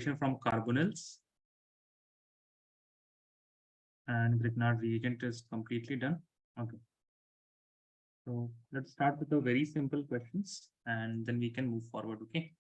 from carbonyls, and Grignard reagent is completely done. Okay. So let's start with the very simple questions and then we can move forward. Okay.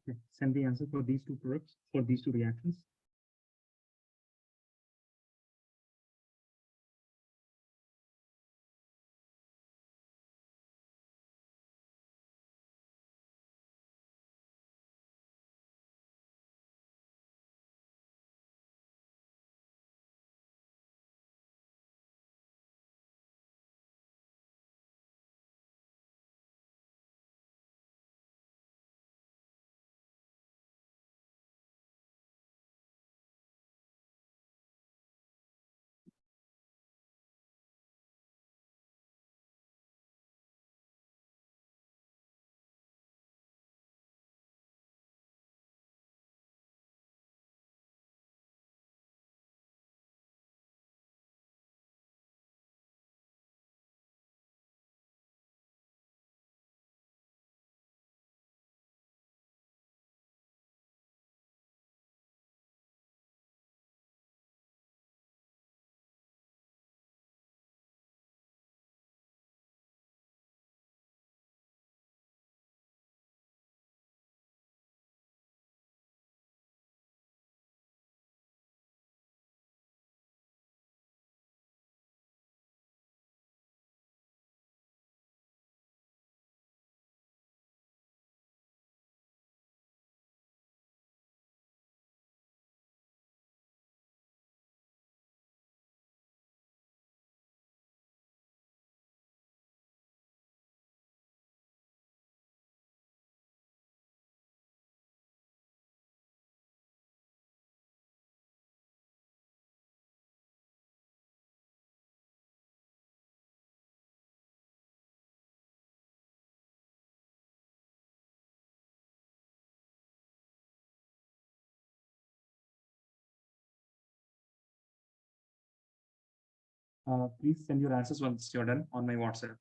Okay. Send the answer for these two products, for these two reactions. Please send your answers once you're done on my WhatsApp.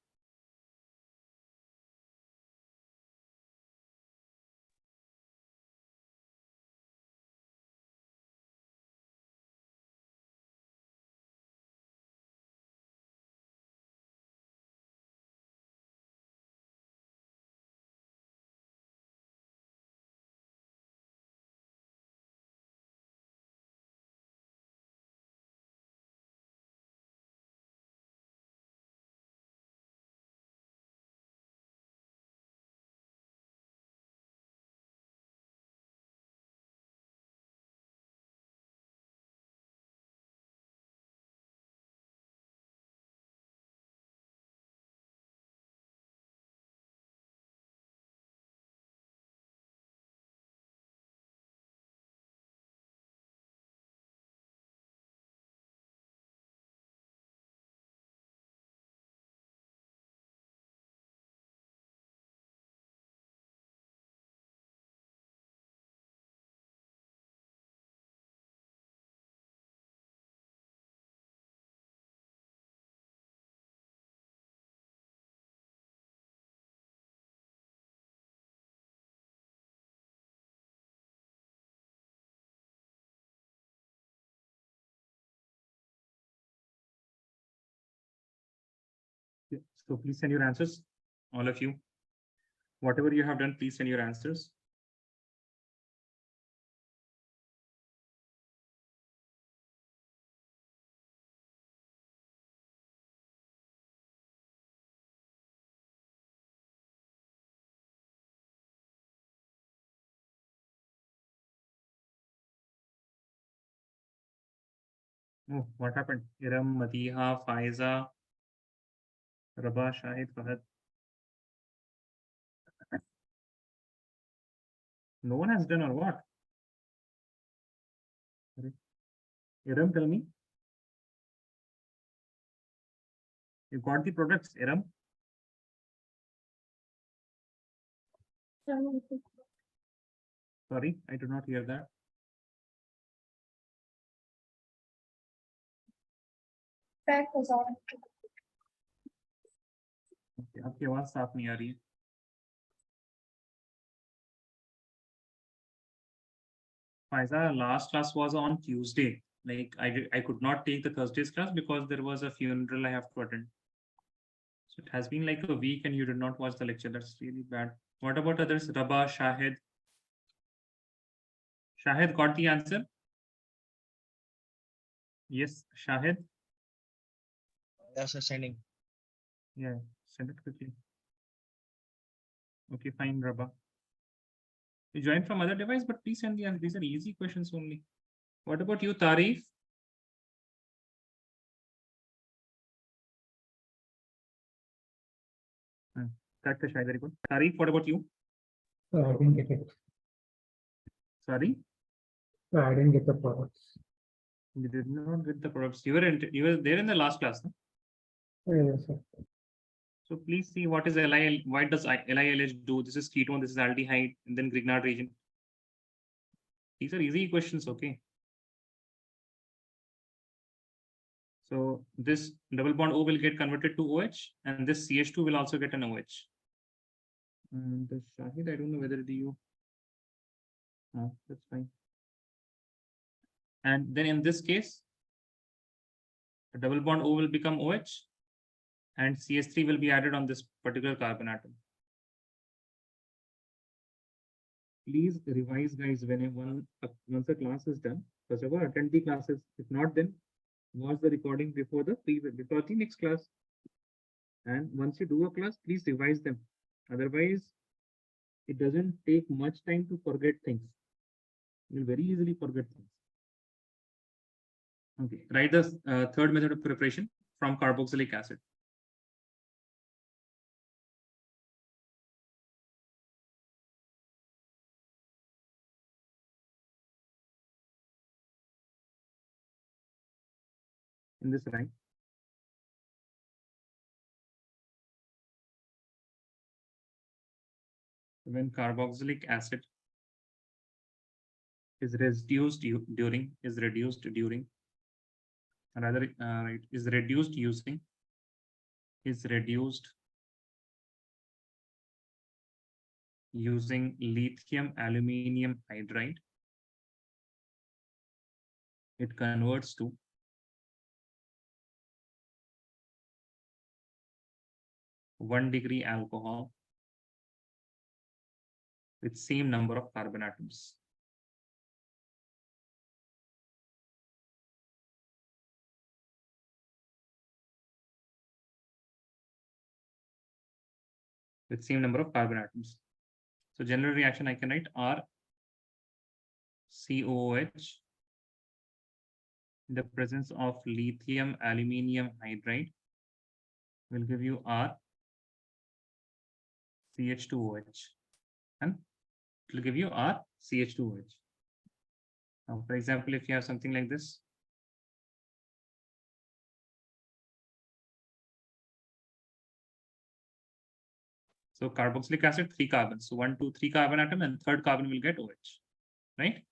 So please send your answers, all of you. Whatever you have done, please send your answers. Oh, what happened? Iram, Madiha, Faiza, Rabah, Shahid, Fahad. No one has done or what? Iram, tell me. You got the products, Iram? Sorry, I did not hear that. That was all. Okay, आपकी आवाज साफ नहीं आ रही है. Faiza, last class was on Tuesday. Like I could not take the Thursday's class because there was a funeral I have to attend. So it has been like a week and you did not watch the lecture. That's really bad. What about others? Rabah, Shahid. Shahid got the answer. Yes, Shahid. Yes, sending. Yeah, send it quickly. Okay, fine, Rabah. You joined from other device, but please send the answer. These are easy questions only. What about you, Tarif? That's very good. Tarif, what about you? I didn't get it. Sorry? I didn't get the products. You did not get the products. You were there in the last class, no? Yes, sir. So please see what is LIL. Why does LILH do? This is ketone, this is aldehyde, and then Grignard region. These are easy questions, okay? So this double bond O will get converted to OH, and this CH2 will also get an OH. And the Shahid, I don't know whether do you. No, that's fine. And then in this case, a double bond O will become OH, and CH3 will be added on this particular carbon atom. Please revise, guys, once the class is done. First of all, attend the classes. If not, then watch the recording before the next class. And once you do a class, please revise them. Otherwise, it doesn't take much time to forget things. You'll very easily forget things. Okay, write the third method of preparation from carboxylic acid. In this line. When carboxylic acid is reduced during, is reduced using, is reduced using lithium aluminium hydride, it converts to 1 degree alcohol with same number of carbon atoms. With same number of carbon atoms. So general reaction I can write R COOH in the presence of lithium aluminium hydride will give you R CH2OH, and it will give you R CH2OH. Now, for example, if you have something like this, so carboxylic acid, 3 carbons. So 1, 2, 3 carbon atom, and third carbon will get OH, right?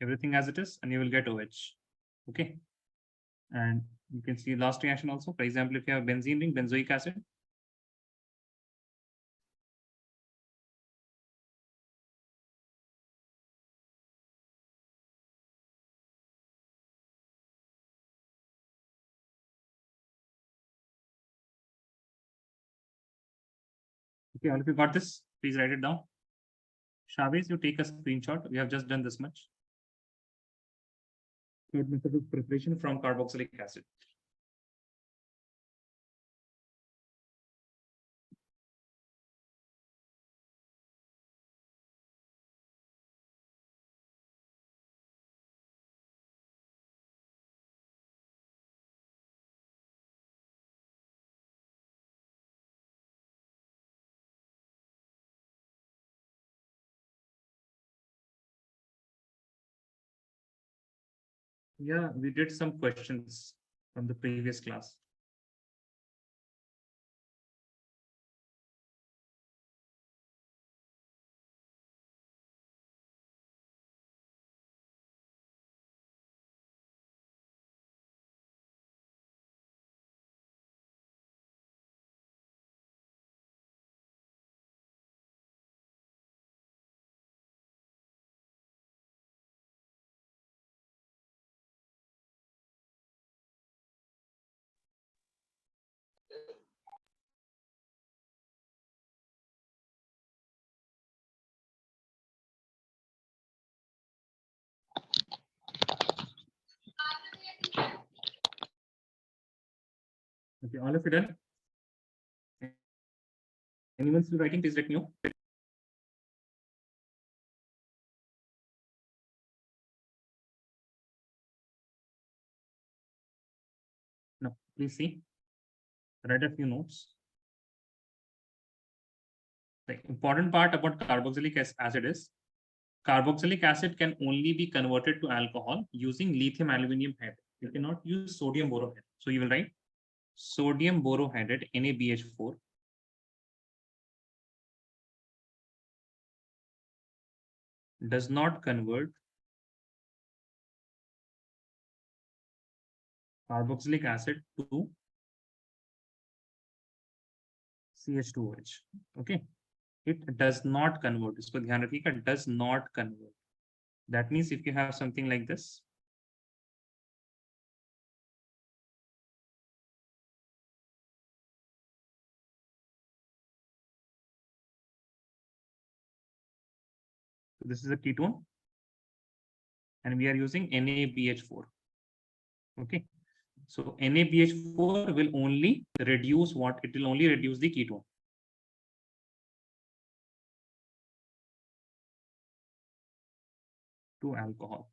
Everything as it is, and you will get OH. Okay. And You can see last reaction also. For example, if you have benzene ring, benzoic acid. Okay, all of you got this? Please write it down. Shaviz, you take a screenshot. We have just done this much. Third method of preparation from carboxylic acid. Yeah, we did some questions from the previous class. Okay, all of you done? Anyone still writing? Please let me know. No, please see. Write a few notes. The important part about carboxylic acid is carboxylic acid can only be converted to alcohol using lithium aluminum hydride. You cannot use sodium borohydride. So you will write sodium borohydride NaBH4 does not convert carboxylic acid to CH2OH. Okay, it does not convert. इसको ध्यान रखिएगा, does not convert. That means if you have something like this, so this is a ketone, and we are using NaBH4. Okay, so NaBH4 will only reduce what? It will only reduce the ketone. To alcohol.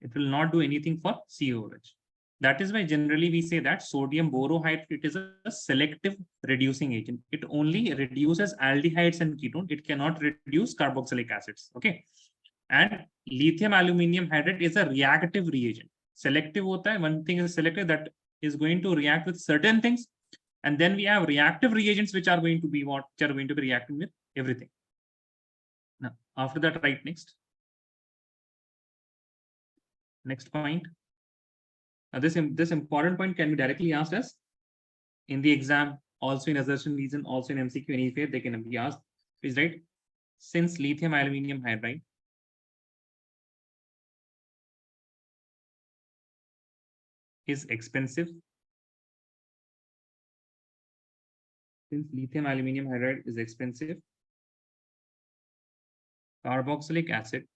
It will not do anything for COH. That is why generally we say that sodium borohydride is a selective reducing agent. It only reduces aldehydes and ketone. It cannot reduce carboxylic acids. Okay. And lithium aluminum hydride is a reactive reagent. Selective hota hai. One thing is selective, that is going to react with certain things. And then we have reactive reagents which are going to be what? Which are going to be reacting with everything. Now, after that, write next. Next point. Now, this important point can be directly asked as in the exam, also in assertion reason, also in MCQ, anywhere they can be asked. Is right? Since lithium aluminum hydride is expensive, carboxylic acid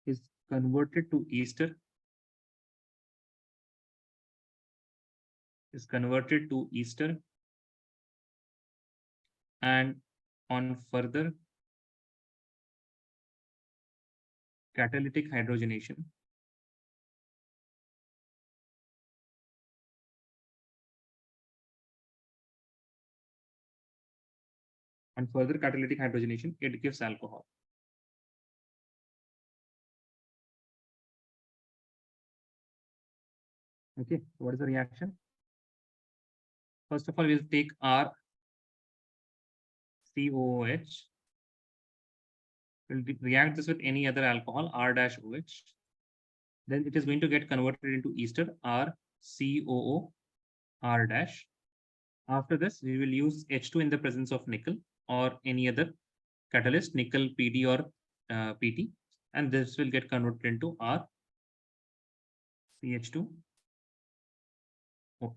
is converted to ester, and on further catalytic hydrogenation, it gives alcohol. Okay, so what is the reaction? First of all, we'll take our COOH will react this with any other alcohol, R dash OH. Then it is going to get converted into ester, R COO R dash. After this, we will use H2 in the presence of nickel or any other catalyst, nickel, PD or PT, and this will get converted into R CH2 OH.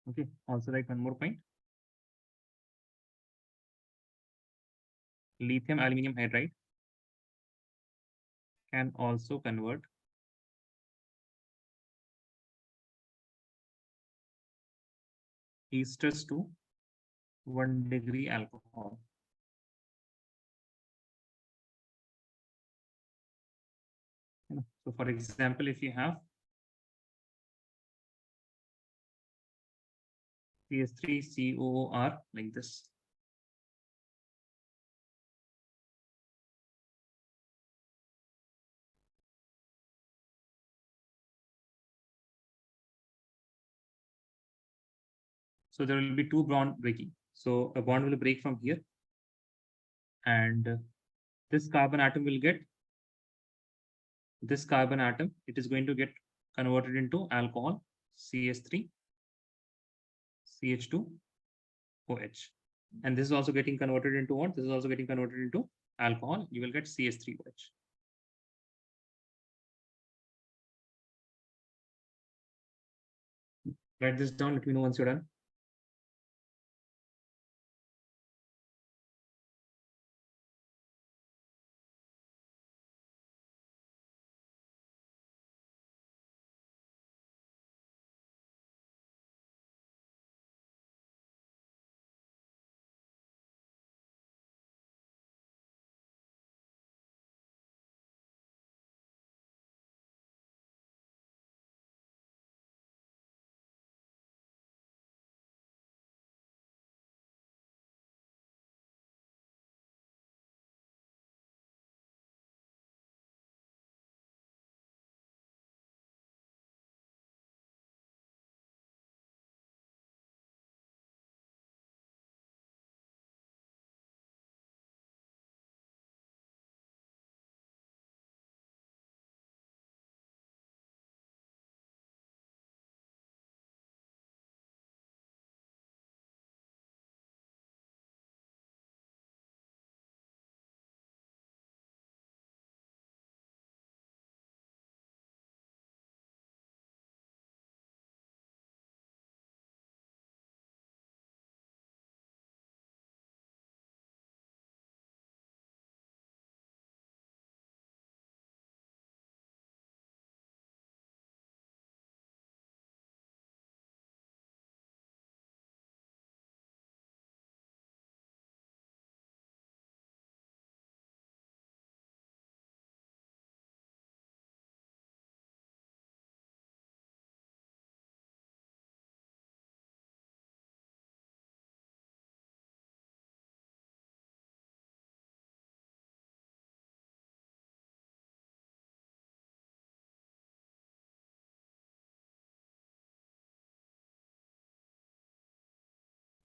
Okay, also write one more point. Lithium aluminum hydride can also convert esters to 1 degree alcohol. So for example, if you have CS3COOR like this, so there will be two bond breaking. So a bond will break from here, and this carbon atom will get this carbon atom. It is going to get converted into alcohol, CS3 CH2 OH, and this is also getting converted into what? This is also getting converted into alcohol. You will get CS3OH. Write this down. Let me know once you're done.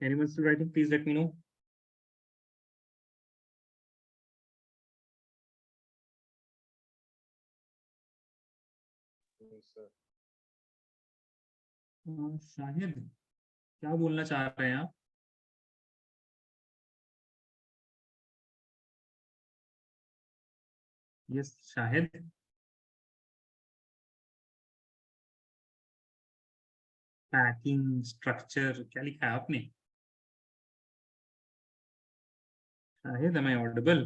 Anyone still writing? Please let me know. Shahid क्या बोलना चाह रहे हैं आप? Yes Shahid, packing structure क्या लिखा है आपने? Shahid, am I audible?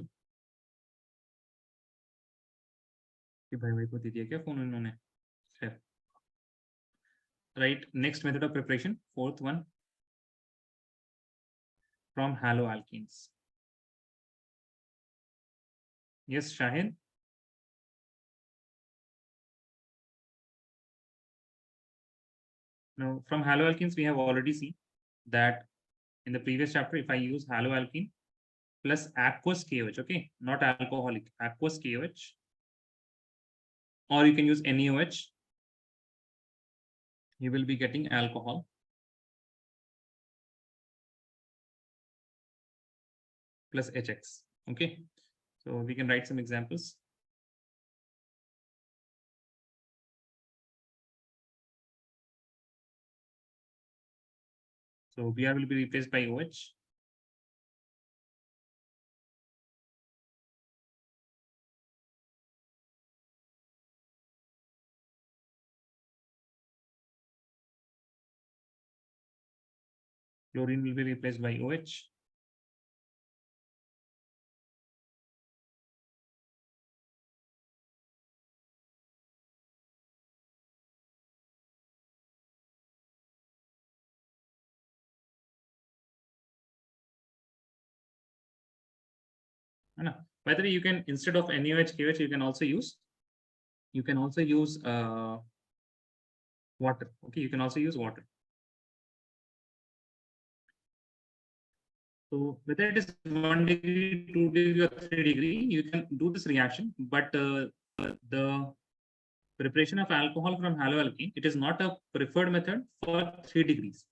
कि भाई को दे दिया क्या फोन इन्होंने? Right, next method of preparation, fourth one, from haloalkenes. Yes, Shahid. Now, from haloalkenes, we have already seen that in the previous chapter, if I use haloalkene plus aqueous KOH, okay, not alcoholic, aqueous KOH, or you can use NaOH, you will be getting alcohol plus HX. Okay, So we can write some examples. So Br will be replaced by OH. Chlorine will be replaced by OH. By the way, you can, instead of NaOH, KOH, you can also use water. Okay, you can also use water. So whether it is 1 degree, 2 degree, or 3 degree, you can do this reaction. But the preparation of alcohol from haloalkane, it is not a preferred method for 3 degrees.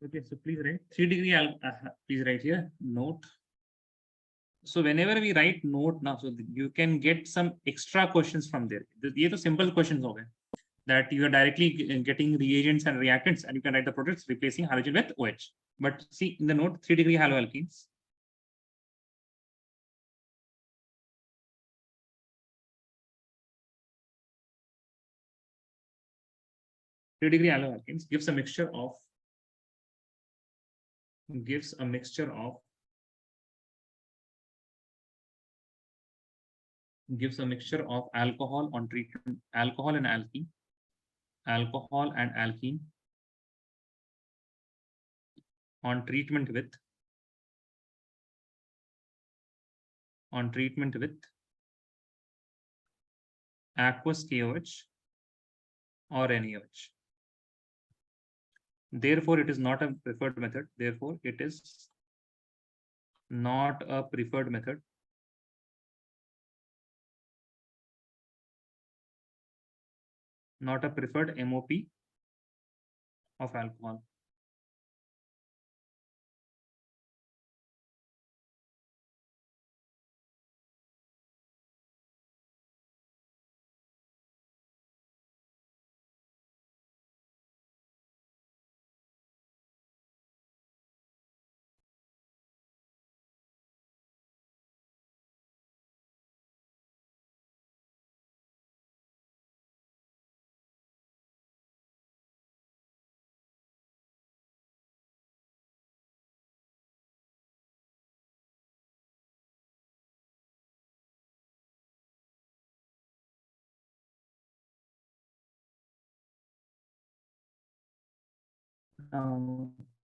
Okay, so please write 3 degree. Please write here note. So whenever we write note now, so you can get some extra questions from there. These are simple questions over that you are directly getting reagents and reactants, and you can write the products replacing halogen with OH. But see in the note 3 degree haloalkenes. Three-degree haloalkenes gives a mixture of alcohol on treatment, alcohol and alkene on treatment with aqueous KOH or NaOH. Therefore, it is not a preferred method. Therefore, it is not a preferred method. Not a preferred MOP of alcohol.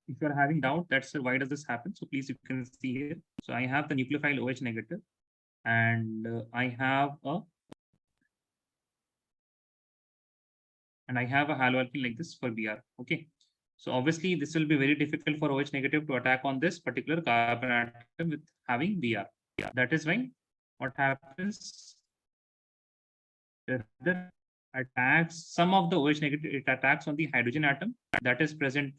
If you're having doubt, that's why does this happen? So please, you can see here. So I have the nucleophile OH negative, and I have a haloalkene like this for Br. Okay. So obviously this will be very difficult for OH negative to attack on this particular carbon atom with having Br. That is why what happens, attacks some of the OH negative, it attacks on the hydrogen atom that is present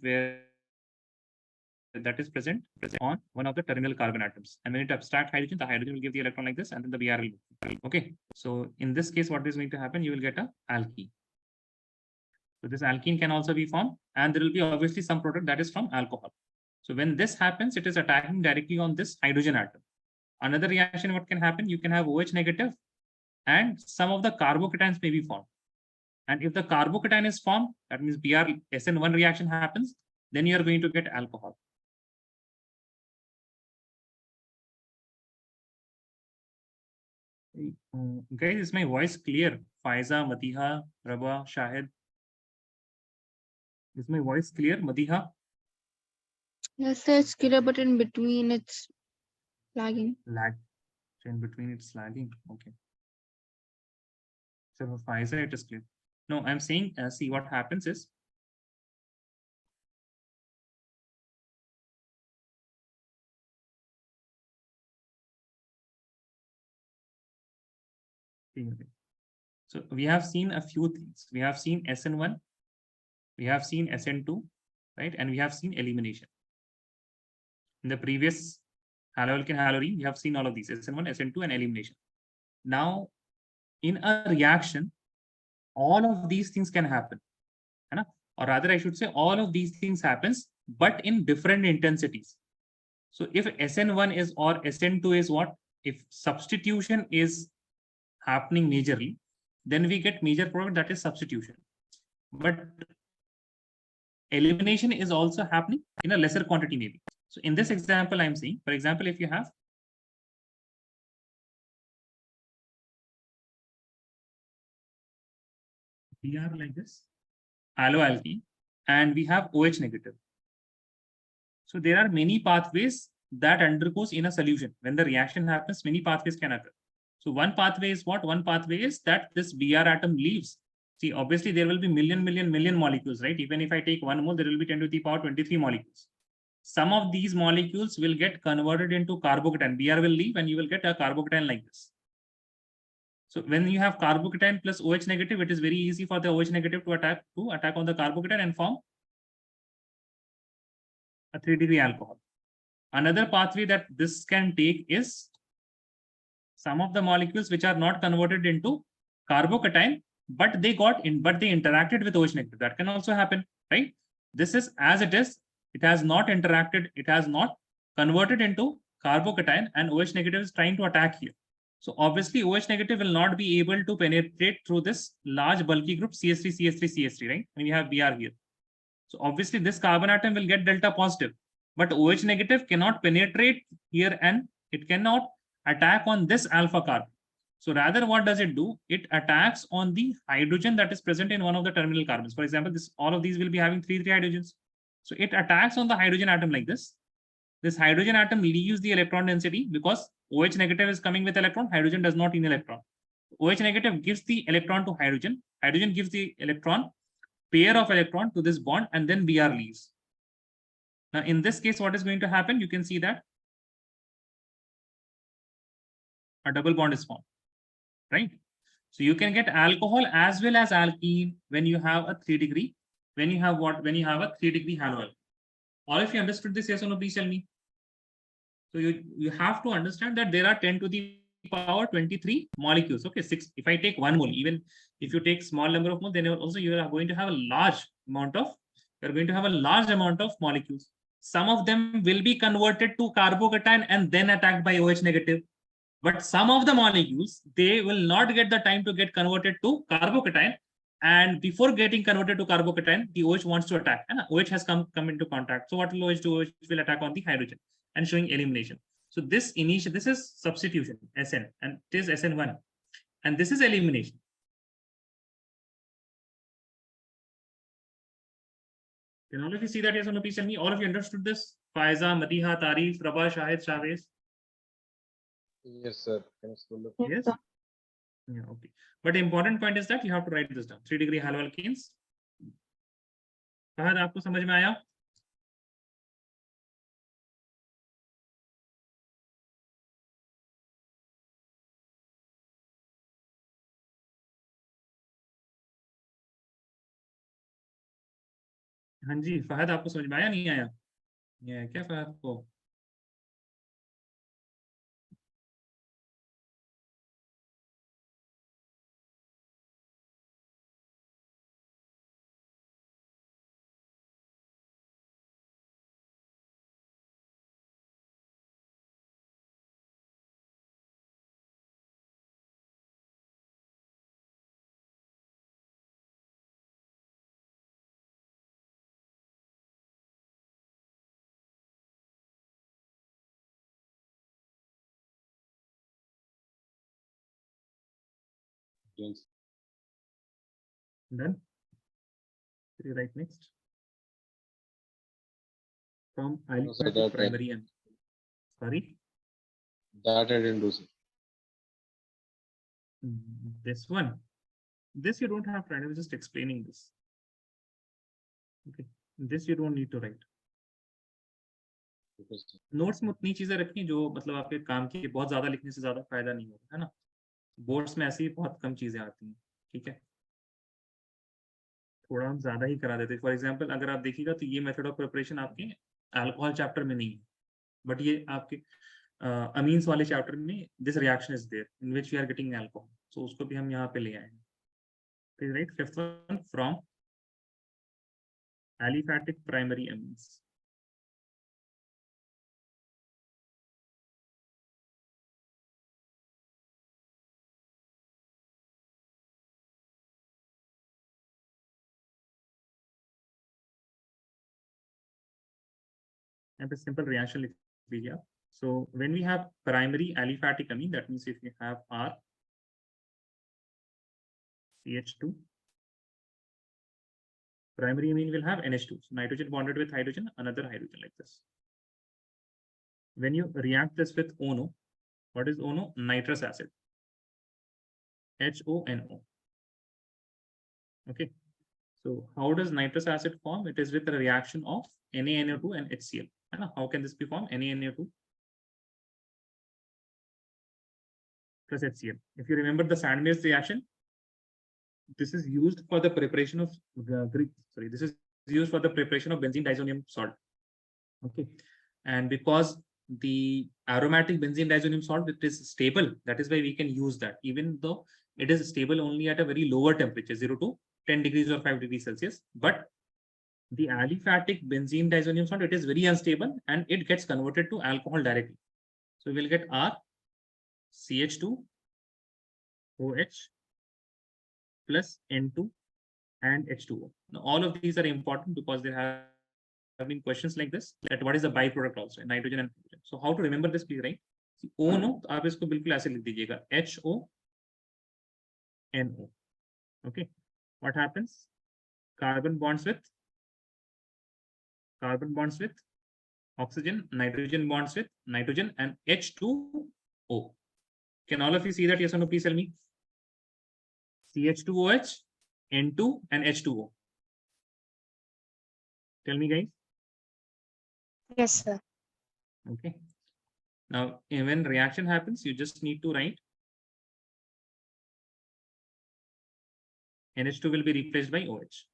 on one of the terminal carbon atoms. And when it abstract hydrogen, the hydrogen will give the electron like this, and then the Br will. Okay. So in this case, what is going to happen? You will get a alkene. So this alkene can also be formed, and there will be obviously some product that is from alcohol. So when this happens, it is attacking directly on this hydrogen atom. Another reaction, what can happen? You can have OH negative, and some of the carbocations may be formed. And if the carbocation is formed, that means Br SN1 reaction happens, then you are going to get alcohol. Guys, is my voice clear? Faiza, Madiha, Rabah, Shahid. Is my voice clear, Madiha? Yes, sir, it's clear, but in between it's lagging. Lag. So in between it's lagging. Okay. So for Faiza, it is clear. No, I'm saying, see what happens is, so we have seen a few things. We have seen SN1, we have seen SN2, right? And we have seen elimination. In the previous haloalkane, halorine. We have seen all of these, SN1, SN2, and elimination. Now, in a reaction, all of these things can happen, है ना? Or rather, I should say, all of these things happens, but in different intensities. So if SN1 is or SN2 is what? If substitution is happening majorly, then we get major product, that is substitution. But elimination is also happening in a lesser quantity maybe. So in this example, I'm saying, for example, if you have Br like this, haloalkene, and we have OH negative. So there are many pathways that undergoes in a solution. When the reaction happens, many pathways can occur. So one pathway is what? One pathway is that this Br atom leaves. See, obviously there will be million molecules, right? Even if I take 1 mole, there will be 10 to the power 23 molecules. Some of these molecules will get converted into carbocation. Br will leave and you will get a carbocation like this. So when you have carbocation plus OH negative, it is very easy for the OH negative to attack on the carbocation and form a 3-degree alcohol. Another pathway that this can take is some of the molecules which are not converted into carbocation, but they interacted with OH negative. That can also happen, right? This is as it is. It has not interacted. It has not converted into carbocation, and OH negative is trying to attack here. So obviously OH negative will not be able to penetrate through this large bulky group CH3, right? And we have Br here. So obviously this carbon atom will get delta positive, but OH negative cannot penetrate here and it cannot attack on this alpha carbon. So rather, what does it do? It attacks on the hydrogen that is present in one of the terminal carbons. For example, all of these will be having 3 hydrogens. So it attacks on the hydrogen atom like this. This hydrogen atom leaves the electron density because OH negative is coming with electron. Hydrogen does not need electron. OH negative gives the electron to hydrogen. Hydrogen gives the electron, pair of electron to this bond, and then Br leaves. Now, in this case, what is going to happen? You can see that a double bond is formed, right? So you can get alcohol as well as alkene when you have a 3-degree. When you have what? When you have a 3-degree haloalkene. All of you understood this? Yes or no? Please tell me. So you have to understand that there are 10 to the power 23 molecules. Okay, 6. If I take 1 mole, even if you take small number of moles, then also you are going to have a large amount of molecules. Some of them will be converted to carbocation and then attacked by OH negative. But some of the molecules, they will not get the time to get converted to carbocation. And before getting converted to carbocation, the OH wants to attack. And OH has come into contact. So what will OH do? OH will attack on the hydrogen and showing elimination. So this is substitution, SN, and it is SN1. And this is elimination. Can all of you see that? Yes or no? Please tell me. All of you understood this? Faiza, Madiha, Tarif, Rabah, Shahid, Shavez. Yes, sir. Yes. Yeah, okay. But the important point is that you have to write this down. 3-degree haloalkenes. Fahad, आपको समझ में आया? हाँ जी, फहद, आपको समझ में आया? नहीं आया? ये है क्या फहद को? Yes. Done. Can you write next? From alpha to primary end. Sorry? That I didn't do, sir. This one. This you don't have to write. I was just explaining this. Okay. This you don't need to write. Okay, sir. Notes में उतनी चीजें रखी जो मतलब आपके काम की, बहुत ज्यादा लिखने से ज्यादा फायदा नहीं होगा, है ना? बोर्ड्स में ऐसी बहुत कम चीजें आती हैं, ठीक है? थोड़ा हम ज्यादा ही करा देते हैं। फॉर एग्जांपल अगर आप देखिएगा तो ये मेथड ऑफ प्रिपरेशन आपके अल्कोहल चैप्टर में नहीं है, बट ये आपके amines वाले chapter में this reaction is there in which we are getting alcohol. So उसको भी हम यहाँ पे ले आए हैं. Okay, right. Fifth one, from aliphatic primary amines. And a simple reaction लिख दीजिए आप. So when we have primary aliphatic amine, that means if we have R CH2, primary amine will have NH2. So nitrogen bonded with hydrogen, another hydrogen like this. When you react this with ONO, what is ONO? Nitrous acid. HONO. Okay. So how does nitrous acid form? It is with a reaction of NaNO2 and HCl. How can this be formed? NaNO2 plus HCl. If you remember the Sandmeier's reaction, this is used for the preparation of this is used for the preparation of benzene diazonium salt. Okay, and because the aromatic benzene diazonium salt, it is stable, that is why we can use that, even though it is stable only at a very lower temperature, 0 to 10 degrees or 5 degrees Celsius. But the aliphatic benzene diazonium salt, it is very unstable and it gets converted to alcohol directly. So we will get R CH2 OH plus N2 and H2O. Now, all of these are important because there have been questions like this, that what is the byproduct also, nitrogen and hydrogen. So how to remember this, please, right? See, O no, तो आप इसको बिल्कुल ऐसे लिख दीजिएगा, HONO. Okay, what happens? Carbon bonds with oxygen, nitrogen bonds with nitrogen, and H2O. Can all of you see that? Yes or no? Please tell me. CH2OH, N2, and H2O. Tell me, guys. Yes, sir. Okay. Now, when reaction happens, you just need to write NH2 will be replaced by OH.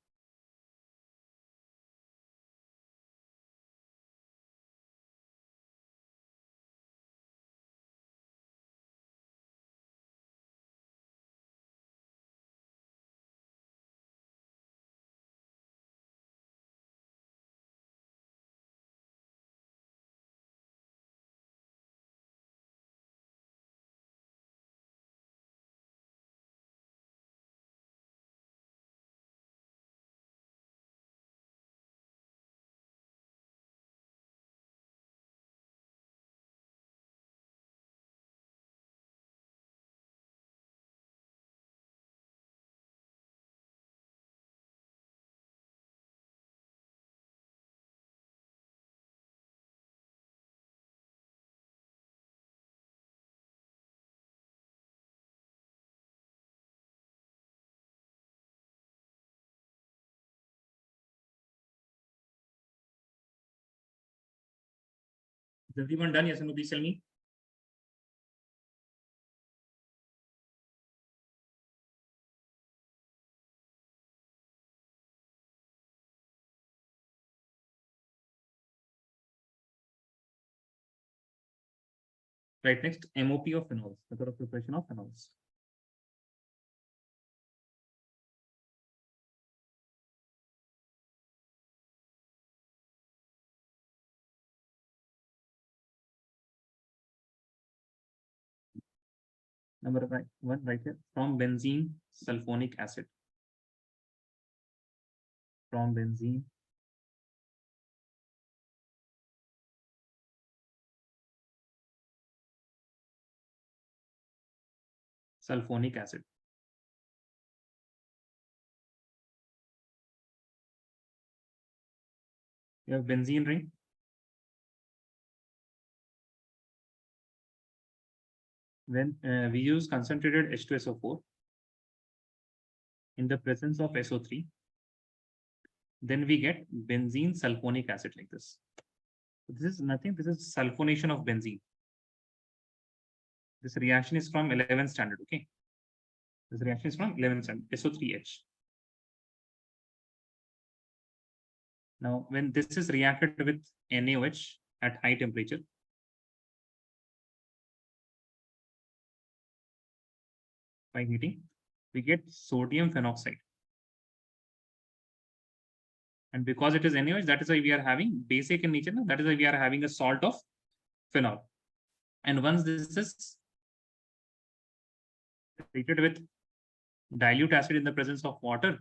Is everyone done? Yes or no? Please tell me. Right, next, MOP of phenols, method of preparation of phenols. Number one, right here, from benzene sulfonic acid. From benzene sulfonic acid. You have benzene ring. When we use concentrated H2SO4 in the presence of SO3, then we get benzene sulfonic acid like this. This is nothing, this is sulfonation of benzene. This reaction is from 11th standard, okay? This reaction is from 11th standard, SO3H. Now, when this is reacted with NaOH at high temperature, by heating, we get sodium phenoxide. And because it is NaOH, that is why we are having basic in nature. That is why we are having a salt of phenol. And once this is treated with dilute acid in the presence of water,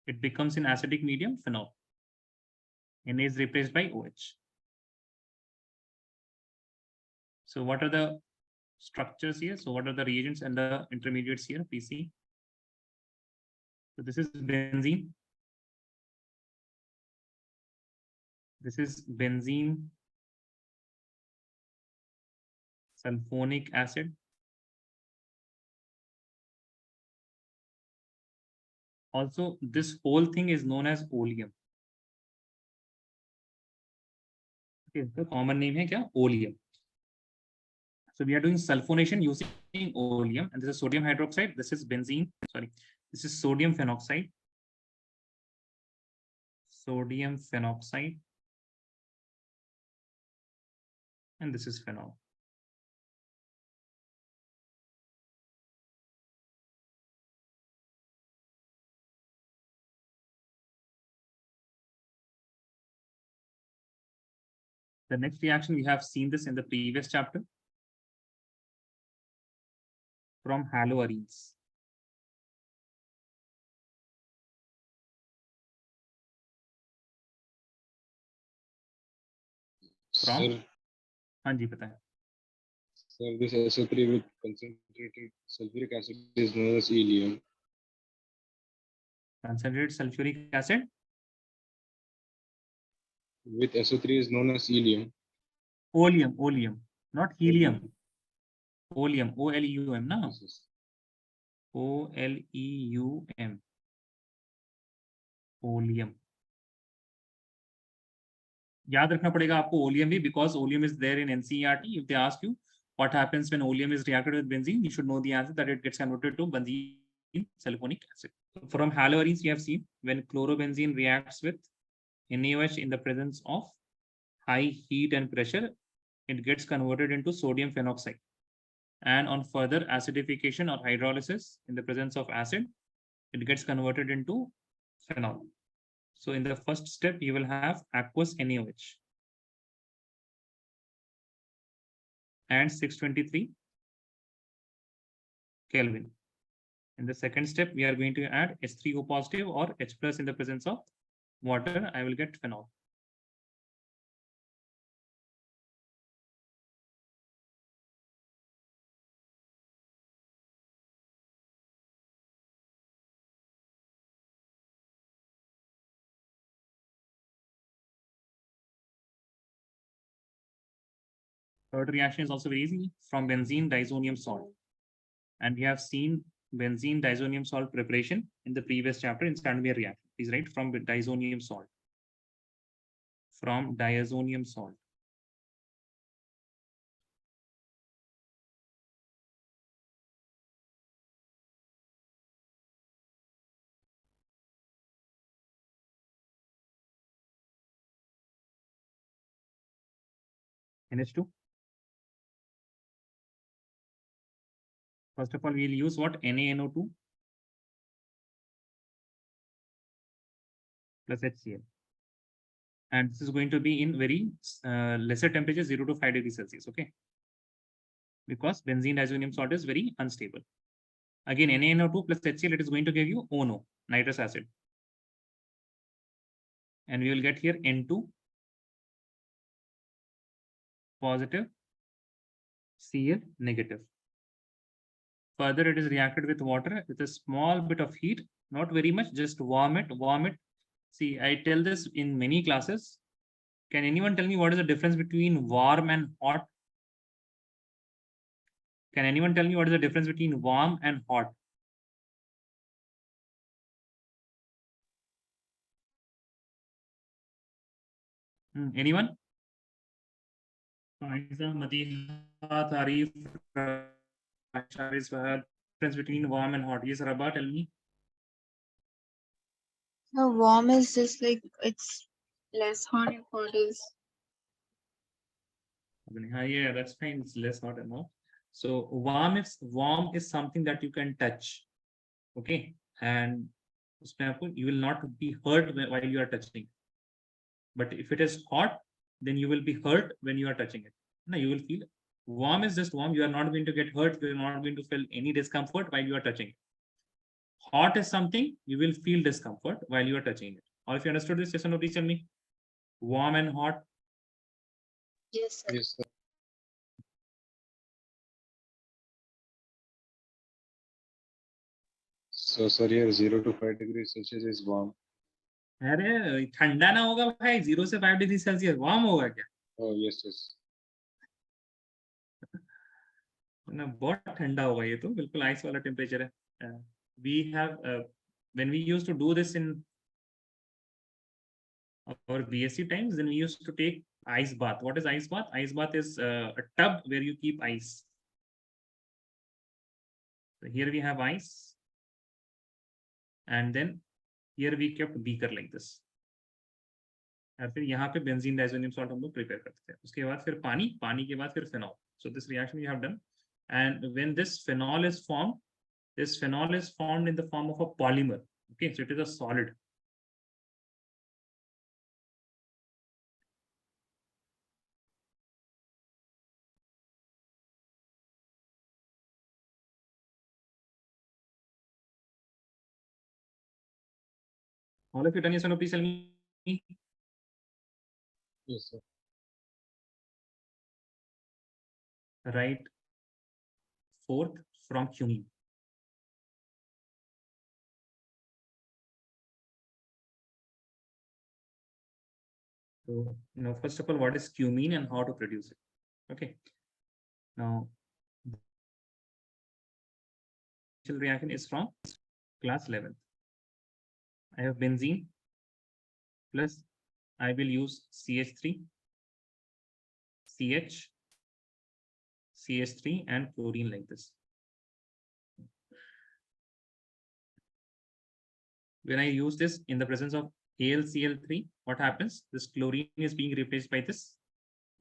it becomes in acidic medium phenol. Na is replaced by OH. So what are the structures here? So what are the reagents and the intermediates here? Please see. So this is benzene. This is benzene sulfonic acid. Also, this whole thing is known as oleum. Okay, the common name है क्या? Oleum. So we are doing sulfonation using oleum, and this is sodium hydroxide. This is benzene. Sorry, this is sodium phenoxide. Sodium phenoxide, and this is phenol. The next reaction, we have seen this in the previous chapter from haloarenes. From? Sir, हाँ जी पता है. sir, this SO3 with concentrated sulfuric acid is known as helium. Concentrated sulfuric acid With SO3 is known as helium. oleum, not helium. Oleum, OLEUM ना? Yes, yes. OLEUM. Oleum. याद रखना पड़ेगा आपको oleum भी, because oleum is there in NCERT. If they ask you what happens when oleum is reacted with benzene, you should know the answer that it gets converted to benzene sulfonic acid. From haloarenes, you have seen when chlorobenzene reacts with NaOH in the presence of high heat and pressure, it gets converted into sodium phenoxide. And on further acidification or hydrolysis in the presence of acid, it gets converted into phenol. So in the first step, you will have aqueous NaOH and 623 Kelvin. In the second step, we are going to add H3O positive or H plus in the presence of water. I will get phenol. Third reaction is also very easy, from benzene disonium salt. And we have seen benzene disonium salt preparation in the previous chapter in Standard reaction. Please write from disonium salt. From diazonium salt. NH2. First of all, we'll use what? NaNO2 plus HCl. And this is going to be in very lesser temperature, 0 to 5 degrees Celsius, okay? Because benzene disonium salt is very unstable. Again, NaNO2 plus HCl, it is going to give you ONO, nitrous acid. And we will get here N2 positive, Cl negative. Further, it is reacted with water with a small bit of heat, not very much, just warm it. See, I tell this in many classes. Can anyone tell me what is the difference between warm and hot? Can anyone tell me what is the difference between warm and hot? Anyone? Difference between warm and hot. Yes, Rabba, tell me. The warm is just like it's less hot and hot is. Yeah, that's fine. It's less hot and hot. So warm is something that you can touch. Okay, and you will not be hurt while you are touching. But if it is hot, then you will be hurt when you are touching it. No, you will feel warm is just warm. You are not going to get hurt. You are not going to feel any discomfort while you are touching it. Hot is something you will feel discomfort while you are touching it. Or if you understood this, yes or no, please tell me. Warm and hot. Yes, sir. Yes, sir. So, sir, here 0 to 5 degrees Celsius is warm. अरे ठंडा ना होगा भाई 0 से 5 degree Celsius warm होगा क्या Oh, yes, yes. ना बहुत ठंडा होगा ये तो बिल्कुल आइस वाला टेम्परेचर है we have when we used to do this in our BSc times, then we used to take ice bath. What is ice bath? Ice bath is a tub where you keep ice. So here we have ice, and then here we kept beaker like this. और फिर यहाँ पे benzene diazonium salt हम लोग prepare करते थे. उसके बाद फिर पानी के बाद फिर phenol. So this reaction we have done, and when this phenol is formed, this phenol is formed in the form of a polymer. Okay, so it is a solid. All of you done yes or no? Please tell me. Yes, sir. Write fourth from cumene. So, first of all, what is cumene and how to produce it? Okay. Now, initial reaction is from class 11. I have benzene plus I will use CH3, CH, CH3 and chlorine like this. When I use this in the presence of AlCl3, what happens? This chlorine is being replaced by this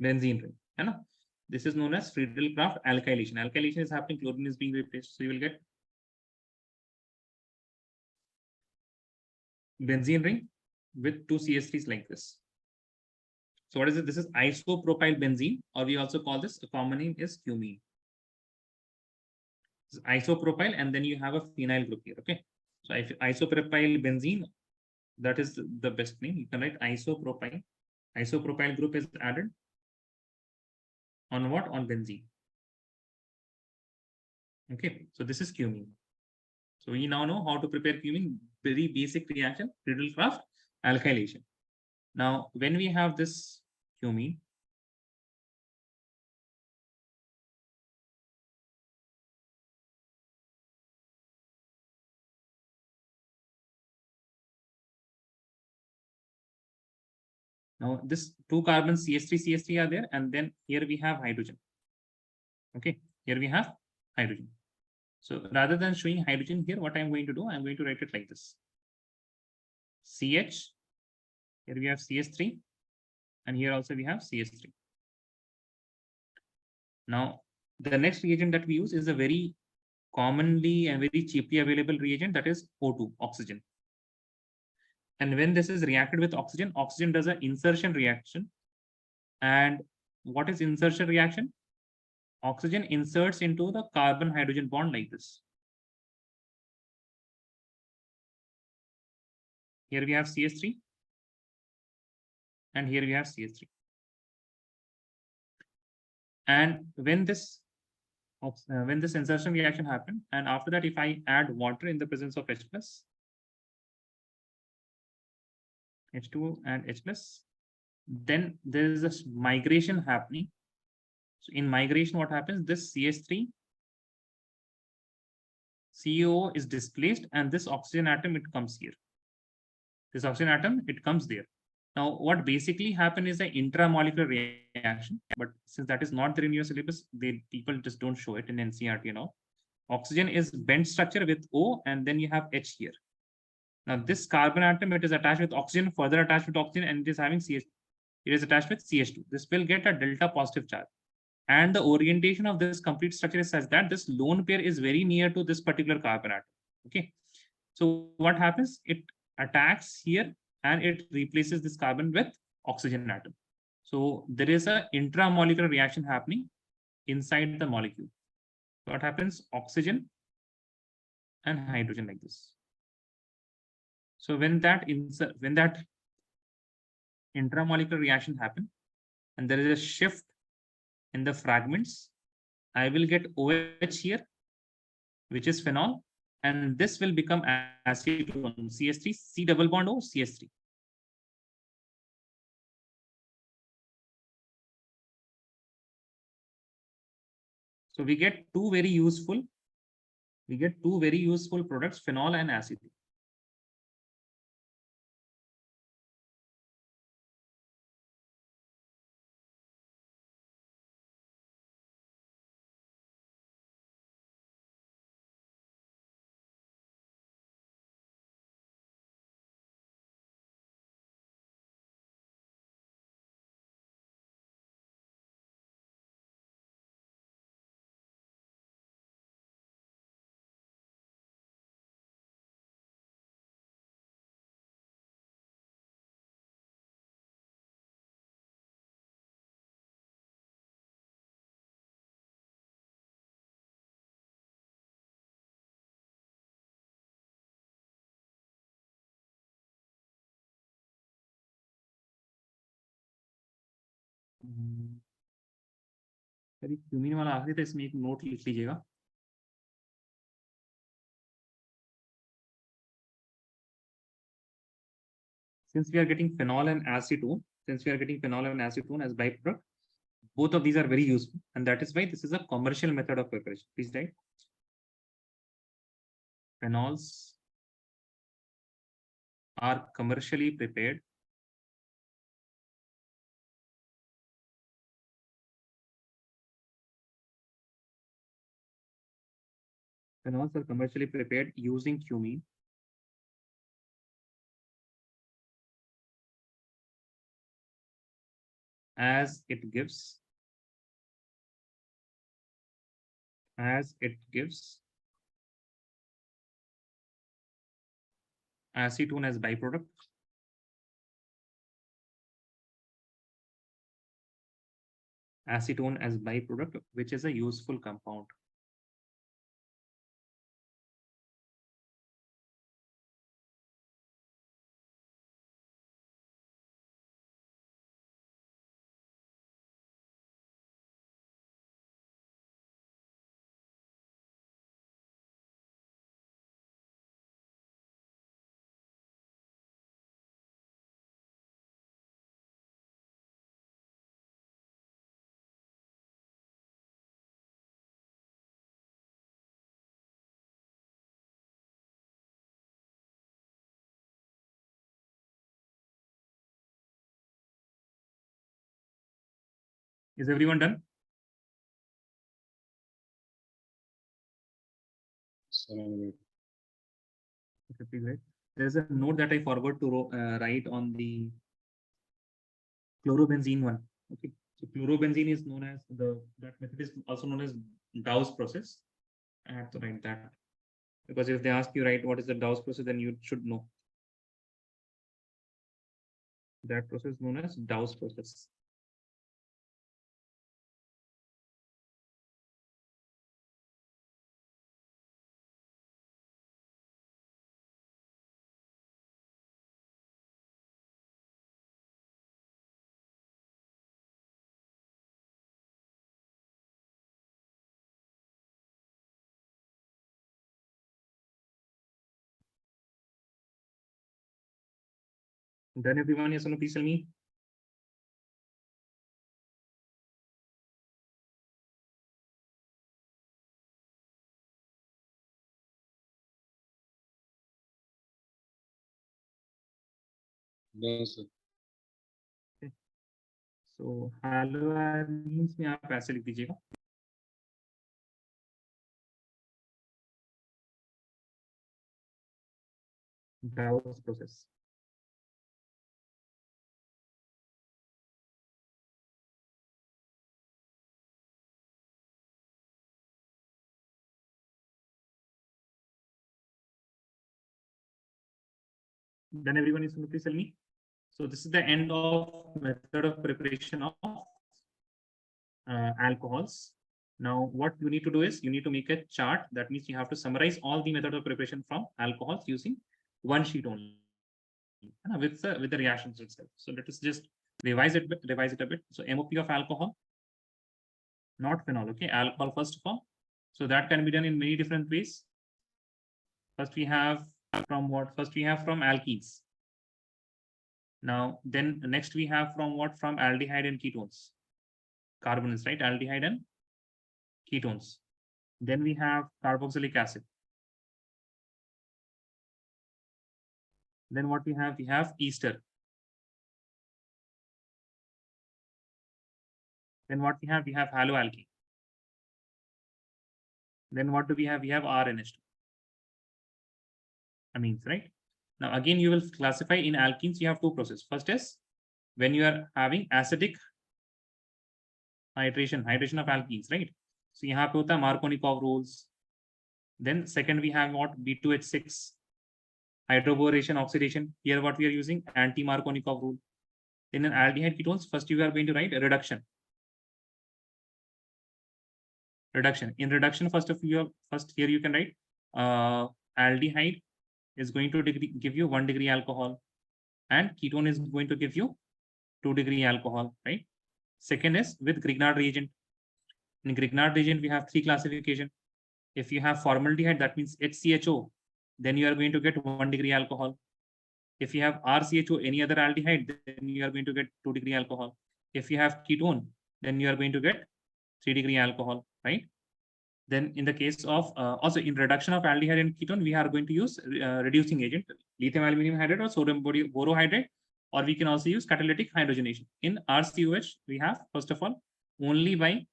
benzene ring. This is known as Friedel-Crafts alkylation. Alkylation is happening, chlorine is being replaced. So you will get benzene ring with two CH3s like this. So what is it? This is isopropyl benzene, or we also call this, the common name is cumene. This is isopropyl, and then you have a phenyl group here. Okay. So if isopropyl benzene, that is the best name. You can write isopropyl. Isopropyl group is added on what? On benzene. Okay. So this is cumene. So we now know how to prepare cumene. Very basic reaction, Friedel-Crafts alkylation. Now, when we have this cumene, now this two carbons CH3 are there, and then here we have hydrogen. Okay, here we have hydrogen. So rather than showing hydrogen here, what I'm going to do, I'm going to write it like this. CH, here we have CH3, and here also we have CH3. Now, the next reagent that we use is a very commonly and very cheaply available reagent, that is O2, oxygen. And when this is reacted with oxygen, oxygen does an insertion reaction. And what is insertion reaction? Oxygen inserts into the carbon-hydrogen bond like this. Here we have CH3, and here we have CH3. And when this insertion reaction happened, and after that, if I add water in the presence of H+, H2 and H+, then there is a migration happening. So in migration, what happens? This CH3, COO is displaced, and this oxygen atom, it comes here. This oxygen atom, it comes there. Now, what basically happened is an intramolecular reaction, but since that is not there in your syllabus, people just don't show it in NCERT and all. Oxygen is bent structure with O, and then you have H here. Now, this carbon atom, it is attached with oxygen, further attached with oxygen, and it is having CH. It is attached with CH2. This will get a delta positive charge. And the orientation of this complete structure is such that this lone pair is very near to this particular carbon atom. Okay. So what happens? It attacks here and it replaces this carbon with oxygen atom. So there is a intramolecular reaction happening inside the molecule. What happens? Oxygen and hydrogen like this. So when that intramolecular reaction happen and there is a shift in the fragments, I will get OH here, which is phenol, and this will become acetone, CS3, C double bond O, CS3. So we get two very useful products, phenol and acetone. अरे cumene वाला आखिरी था, इसमें एक note लिख लीजिएगा. Since we are getting phenol and acetone as byproduct, both of these are very useful, and that is why this is a commercial method of preparation. Please write. Phenols are commercially prepared using cumene as it gives acetone as byproduct, which is a useful compound. Is everyone done? Okay, please write. There's a note that I forgot to write on the chlorobenzene one. Okay, so chlorobenzene is known as that method is also known as Dow's process. I have to write that because if they ask you write what is the Dow's process, then you should know. That process is known as Dow's process. Done everyone? Yes or no? Please tell me. Yes, sir. So haloarenes में आप ऐसे लिख दीजिएगा. Dow's process. Then everyone is going to please tell me. So this is the end of method of preparation of alcohols. Now, what you need to do is you need to make a chart. That means you have to summarize all the method of preparation from alcohols using one sheet only with the reactions itself. So let us just revise it a bit. So MOP of alcohol, not phenol. Okay, alcohol first of all. So that can be done in many different ways. First we have from what? First we have from alkenes. Now then next we have from what? From aldehyde and ketones. Carbons, right? Aldehyde and ketones. Then we have carboxylic acid. Then what we have? We have ester. Then what we have? We have haloalkane. Then what do we have? We have RNH2. Amines, right? Now again, you will classify in alkenes. You have two processes. First is when you are having acidic hydration of alkenes, right? So यहाँ पे होता है Markovnikov rules. Then second we have what? B2H6 hydroboration oxidation. Here what we are using? Anti-Markovnikov rule. Then in aldehyde ketones, first you are going to write a reduction. In reduction, first here you can write aldehyde is going to give you 1 degree alcohol, and ketone is going to give you 2 degree alcohol, right? Second is with Grignard reagent. In Grignard reagent, we have 3 classification. If you have formaldehyde, that means HCHO, then you are going to get 1 degree alcohol. If you have RCHO, any other aldehyde, then you are going to get 2 degree alcohol. If you have ketone, then you are going to get 3 degree alcohol, right? Then in the case of also in reduction of aldehyde and ketone, we are going to use reducing agent, lithium aluminum hydride or sodium borohydride, or we can also use catalytic hydrogenation. In RCOH, we have first of all only by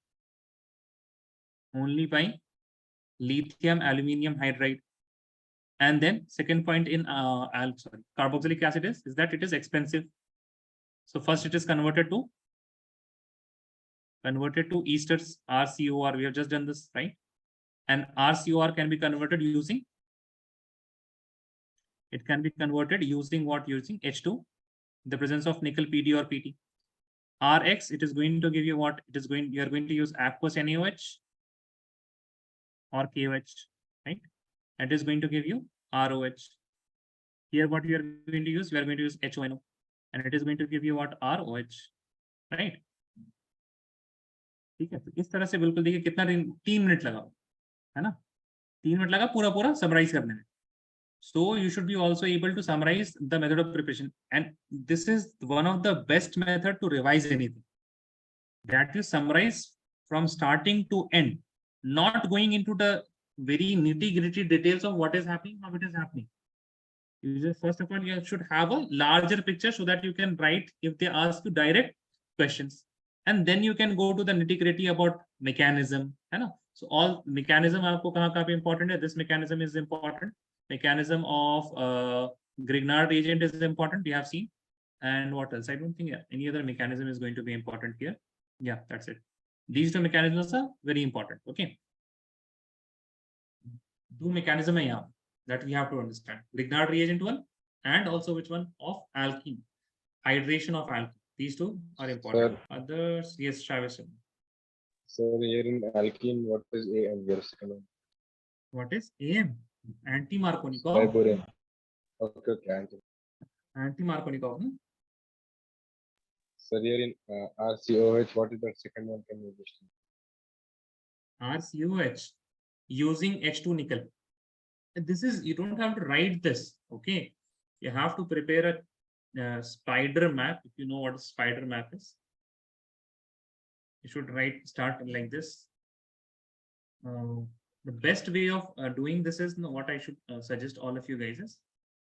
lithium aluminum hydride. And then second point in carboxylic acid is that it is expensive. So first it is converted to esters, RCOR. We have just done this, right? And RCOR can be converted using what? Using H2, the presence of nickel PD or PT. RX, it is going to give you what? You are going to use aqueous NaOH or KOH, right? It is going to give you ROH. Here what we are going to use? We are going to use HONO, and it is going to give you what? ROH, right? ठीक है, तो इस तरह से बिल्कुल देखिए कितना 3 minute लगा है ना, 3 मिनट लगा पूरा समराइज करने में. So you should be also able to summarize the method of preparation, and this is one of the best method to revise anything, that you summarize from starting to end, not going into the very nitty-gritty details of what is happening, how it is happening. You just first of all you should have a larger picture so that you can write if they ask you direct questions, and then you can go to the nitty-gritty about mechanism, है ना? So all mechanism आपको कहाँ पे important है? This mechanism is important. Mechanism of Grignard reagent is important. We have seen, and what else? I don't think any other mechanism is going to be important here. Yeah, that's it. These two mechanisms are very important. Okay. Two mechanism hai yahan that we have to understand. Grignard reagent one, and also which one? Of alkene. Hydration of alkene. These two are important. Sir. Others, yes, Travis. So here in alkene, what is AM? Your second one. What is AM? Anti-Markovnikov. Fibrin. Okay, okay. Anti-Markovnikov. So here in RCOH, what is that second one? Can you just? RCOH using H2 nickel. This is, you don't have to write this, okay? You have to prepare a spider map. If you know what a spider map is, you should start like this. The best way of doing this is what I should suggest all of you guys is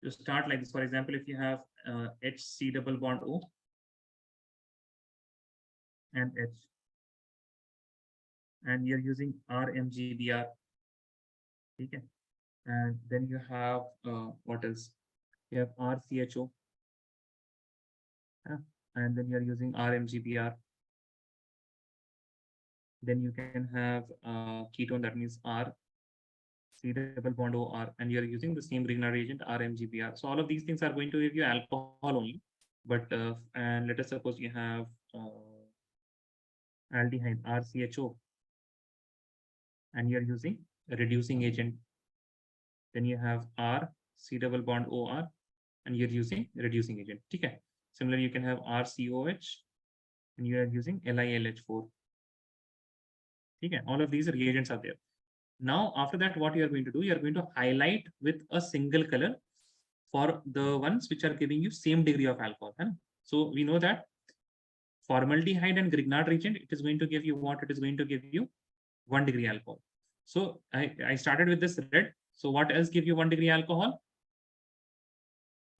to start like this. For example, if you have HC double bond O and H, and you're using RMGBR, okay? And then you have what else? You have RCHO, and then you're using RMGBR. Then you can have ketone, that means R. C double bond OR, and you're using the same Grignard reagent RMGBr. So all of these things are going to give you alcohol only. But and let us suppose you have aldehyde RCHO, and you're using a reducing agent. Then you have R C double bond OR, and you're using a reducing agent. Okay. Similarly, you can have RCOH, and you are using LiLH4. Okay. All of these reagents are there. Now, after that, what you are going to do, you are going to highlight with a single color for the ones which are giving you same degree of alcohol. Huh? So we know that formaldehyde and Grignard reagent, it is going to give you what? It is going to give you 1 degree alcohol. So I started with this red. So what else give you 1 degree alcohol?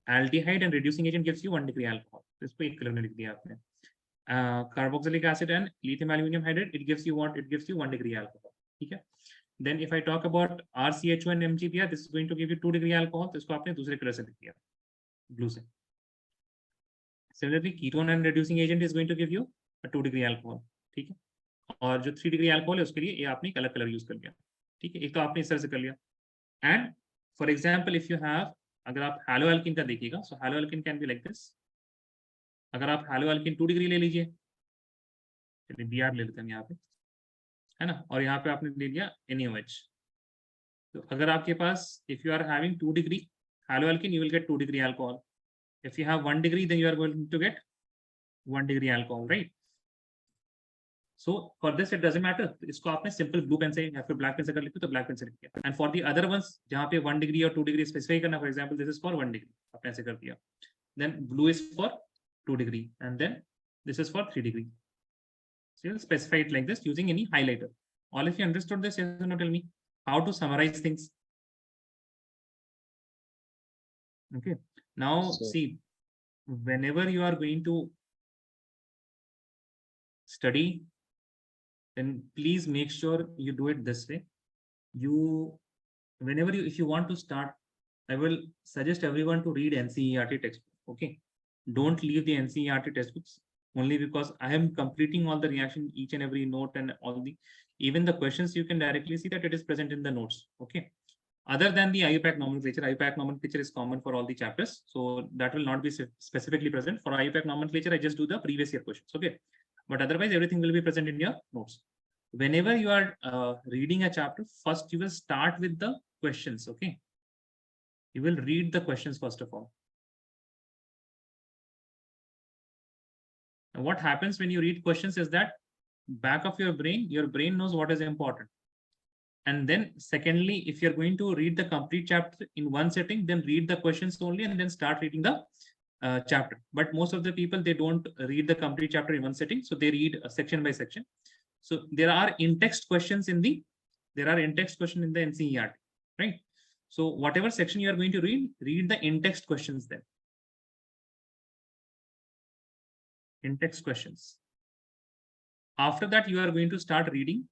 Aldehyde and reducing agent gives you 1 degree alcohol. This पे 1 color लिख दिया आपने. Carboxylic acid and lithium aluminum hydride, it gives you what? It gives you 1 degree alcohol. Okay. Then if I talk about RCHO and MGBr, this is going to give you 2 degree alcohol. तो इसको आपने दूसरे color से लिख दिया, blue से. Similarly, ketone and reducing agent is going to give you a 2 degree alcohol. ठीक है. और जो 3 degree alcohol है उसके लिए ये आपने अलग color use कर लिया. ठीक है. एक तो आपने इस तरह से कर लिया. And for example, if you have, अगर आप haloalkene का देखिएगा, so haloalkene can be like this. अगर आप haloalkene 2 degree ले लीजिए, चलिए Br ले लेते हैं यहाँ पे, है ना, और यहाँ पे आपने ले लिया NaOH. तो अगर आपके पास, if you are having 2 degree haloalkene, you will get 2 degree alcohol. If you have 1 degree, then you are going to get 1 degree alcohol, right? So for this, it doesn't matter. इसको आपने simple blue pen से या फिर black pen से कर लेते हो तो black pen से लिख दिया. And for the other ones, जहाँ पे 1 degree और 2 degree specify करना, for example, this is for 1 degree. आपने ऐसे कर दिया. Then blue is for 2 degree, and then this is for 3 degree. So you'll specify it like this using any highlighter. All of you understood this? Yes or no? Tell me how to summarize things. Okay. Now see, whenever you are going to study, then please make sure you do it this way. If you want to start, I will suggest everyone to read NCERT textbook. Okay. Don't leave the NCERT textbooks only because I am completing all the reaction, each and every note and even the questions, you can directly see that it is present in the notes. Okay. Other than the IUPAC nomenclature is common for all the chapters. So that will not be specifically present. For IUPAC nomenclature, I just do the previous year questions. Okay. But otherwise, everything will be present in your notes. Whenever you are reading a chapter, first you will start with the questions. Okay. You will read the questions first of all. And what happens when you read questions is that back of your brain knows what is important. And then secondly, if you're going to read the complete chapter in one setting, then read the questions only and then start reading the chapter. But most of the people, they don't read the complete chapter in one setting. So they read section by section. So there are in-text questions in the NCERT, right? So whatever section you are going to read the in-text questions then. In-text questions. After that, you are going to start reading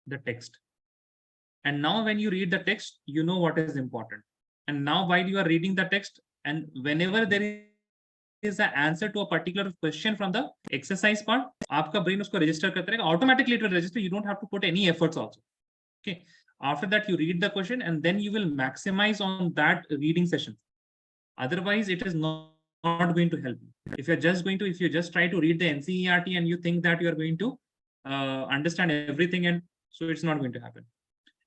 the text. And now when you read the text, you know what is important. And now while you are reading the text, and whenever there is an answer to a particular question from the exercise part, आपका brain उसको register करता रहेगा. Automatically it will register. You don't have to put any efforts also. Okay. After that, you read the question and then you will maximize on that reading session. Otherwise, it is not going to help you. If you just try to read the NCERT and you think that you are going to understand everything, and so it's not going to happen.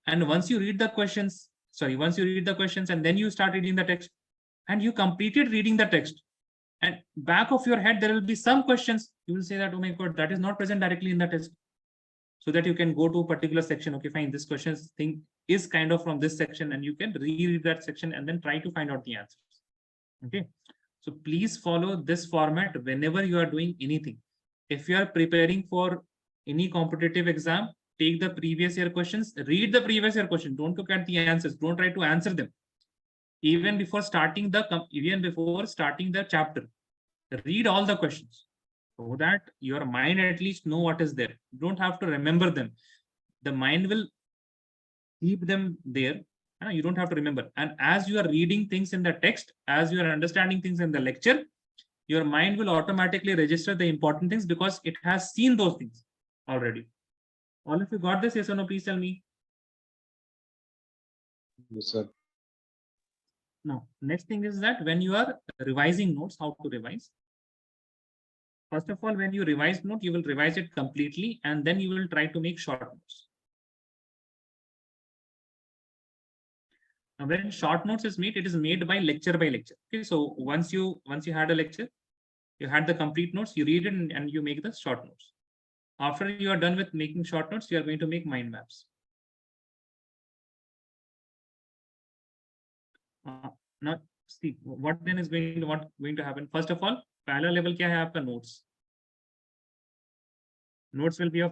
And once you read the questions and then you start reading the text and you completed reading the text, and back of your head, there will be some questions. You will say that, oh my God, that is not present directly in the text. So that you can go to a particular section. Okay, fine. This question thing is kind of from this section, and you can reread that section and then try to find out the answers. Okay. So please follow this format whenever you are doing anything. If you are preparing for any competitive exam, take the previous year questions, read the previous year question. Don't look at the answers. Don't try to answer them. Even before starting the chapter, read all the questions so that your mind at least know what is there. You don't have to remember them. The mind will keep them there. You don't have to remember. And as you are reading things in the text, as you are understanding things in the lecture, your mind will automatically register the important things because it has seen those things already. All of you got this? Yes or no? Please tell me. Yes, sir. Now, next thing is that when you are revising notes, how to revise? First of all, when you revise note, you will revise it completely and then you will try to make short notes. Now, when short notes is made, it is made by lecture. Okay, so once you had a lecture, you had the complete notes, you read it and you make the short notes. After you are done with making short notes, you are going to make mind maps. Now, see what then is going to happen. First of all, पहला level क्या है आपका notes. Notes will be of